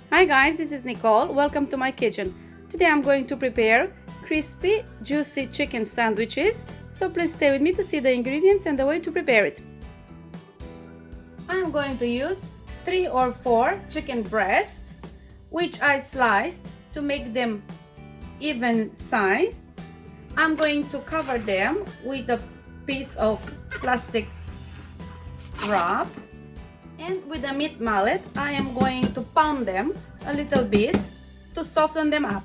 Hi guys, this is Nicole. Welcome to my kitchen. Today I'm going to prepare crispy, juicy chicken sandwiches. So please stay with me to see the ingredients and the way to prepare it. I'm going to use 3 or 4 chicken breasts, which I sliced to make them even size. I'm going to cover them with a piece of plastic wrap. And with a meat mallet, I am going to pound them a little bit to soften them up.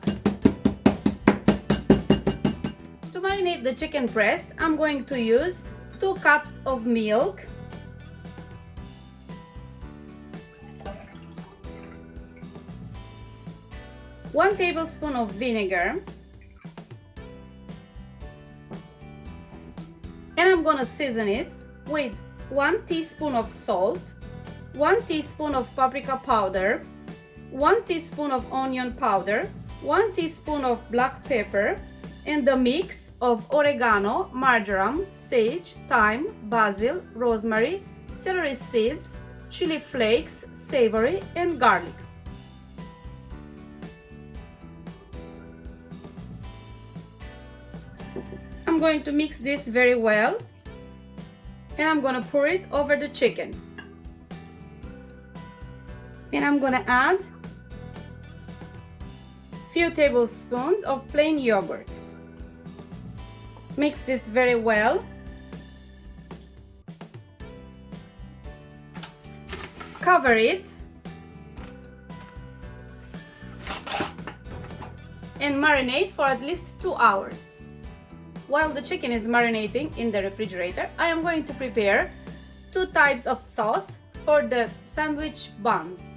To marinate the chicken breast, I'm going to use 2 cups of milk, 1 tablespoon of vinegar, and I'm gonna season it with 1 teaspoon of salt, 1 teaspoon of paprika powder, 1 teaspoon of onion powder, 1 teaspoon of black pepper, and the mix of oregano, marjoram, sage, thyme, basil, rosemary, celery seeds, chili flakes, savory, and garlic. I'm going to mix this very well, and I'm going to pour it over the chicken. And I'm going to add a few tablespoons of plain yogurt. Mix this very well. Cover it and marinate for at least 2 hours. While the chicken is marinating in the refrigerator, I am going to prepare 2 types of sauce for the sandwich buns.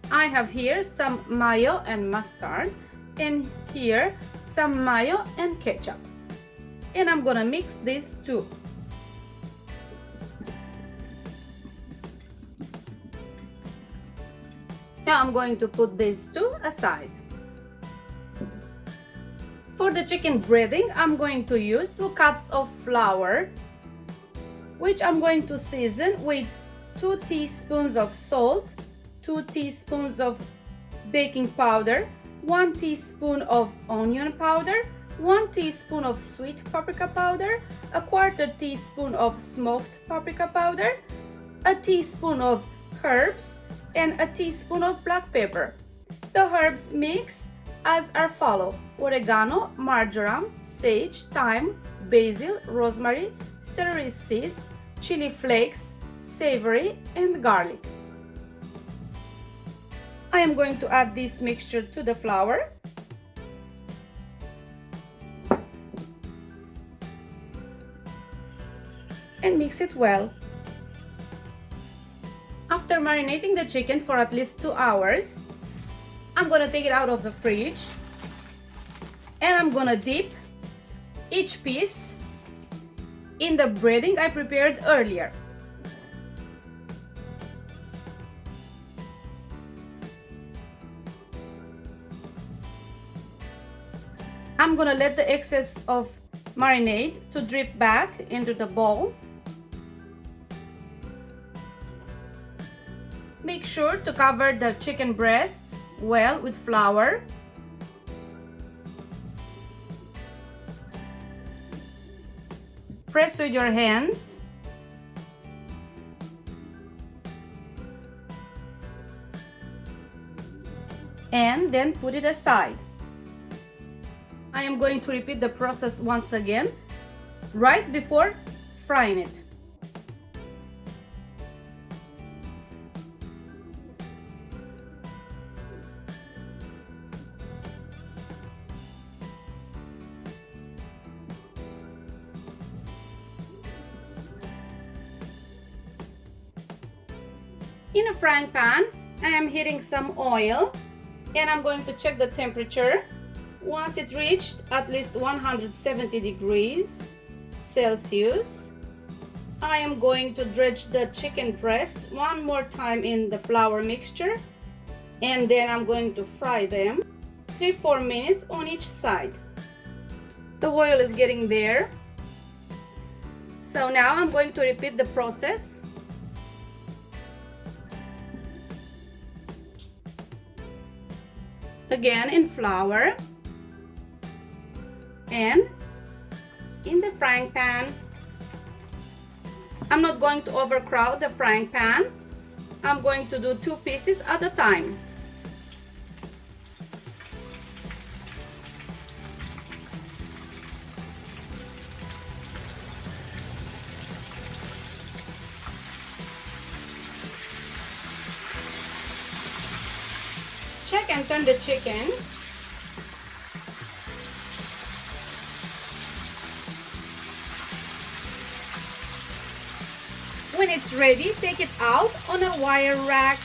I have here some mayo and mustard, and here some mayo and ketchup. And I'm gonna mix these two. Now I'm going to put these two aside. For the chicken breading, I'm going to use 2 cups of flour, which I'm going to season with 2 teaspoons of salt, 2 teaspoons of baking powder, 1 teaspoon of onion powder, 1 teaspoon of sweet paprika powder, a 1/4 teaspoon of smoked paprika powder, a teaspoon of herbs, and a teaspoon of black pepper. The herbs mix as are follow: oregano, marjoram, sage, thyme, basil, rosemary, celery seeds, chili flakes, savory, and garlic. I am going to add this mixture to the flour. And mix it well. After marinating the chicken for at least 2 hours, I'm gonna take it out of the fridge and I'm gonna dip each piece in the breading I prepared earlier. I'm gonna let the excess of marinade to drip back into the bowl. Make sure to cover the chicken breast well with flour. Press with your hands. And then put it aside. I am going to repeat the process once again, right before frying it. In a frying pan, I am heating some oil and I'm going to check the temperature. Once it reached at least 170 degrees Celsius, I am going to dredge the chicken breast one more time in the flour mixture, and then I'm going to fry them 3-4 minutes on each side. The oil is getting there. So now I'm going to repeat the process. again in flour and in the frying pan. I'm not going to overcrowd the frying pan. I'm going to do 2 pieces at a time. Check and turn the chicken. When it's ready, take it out on a wire rack.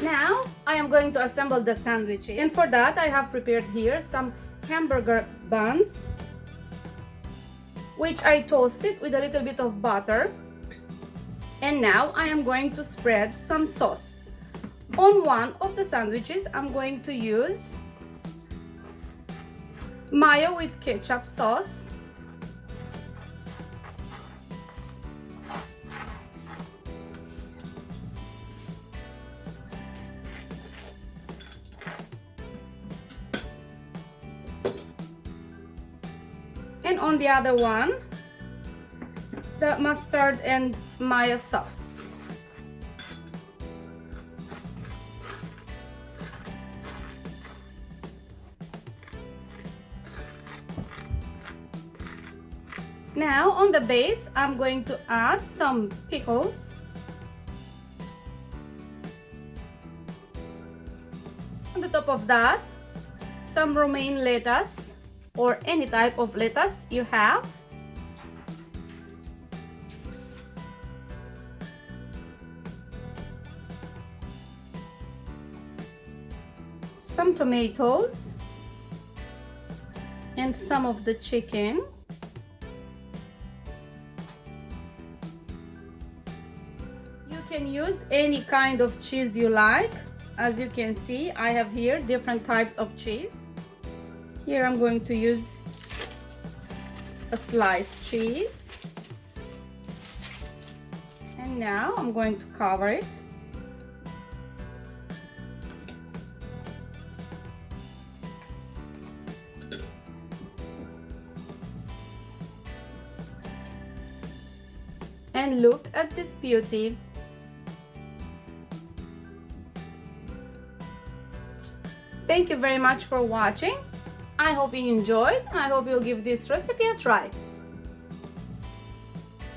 Now, I am going to assemble the sandwich. And for that, I have prepared here some hamburger buns, which I toasted with a little bit of butter. And now I am going to spread some sauce. On one of the sandwiches, I'm going to use mayo with ketchup sauce. And on the other one, the mustard and mayo sauce. Now on the base, I'm going to add some pickles. On the top of that, some romaine lettuce or any type of lettuce you have. Some tomatoes and some of the chicken. You can use any kind of cheese you like. As you can see, I have here different types of cheese. Here I'm going to use a sliced cheese. And now I'm going to cover it. And look at this beauty. Thank you very much for watching. I hope you enjoyed, and I hope you'll give this recipe a try.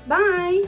Bye!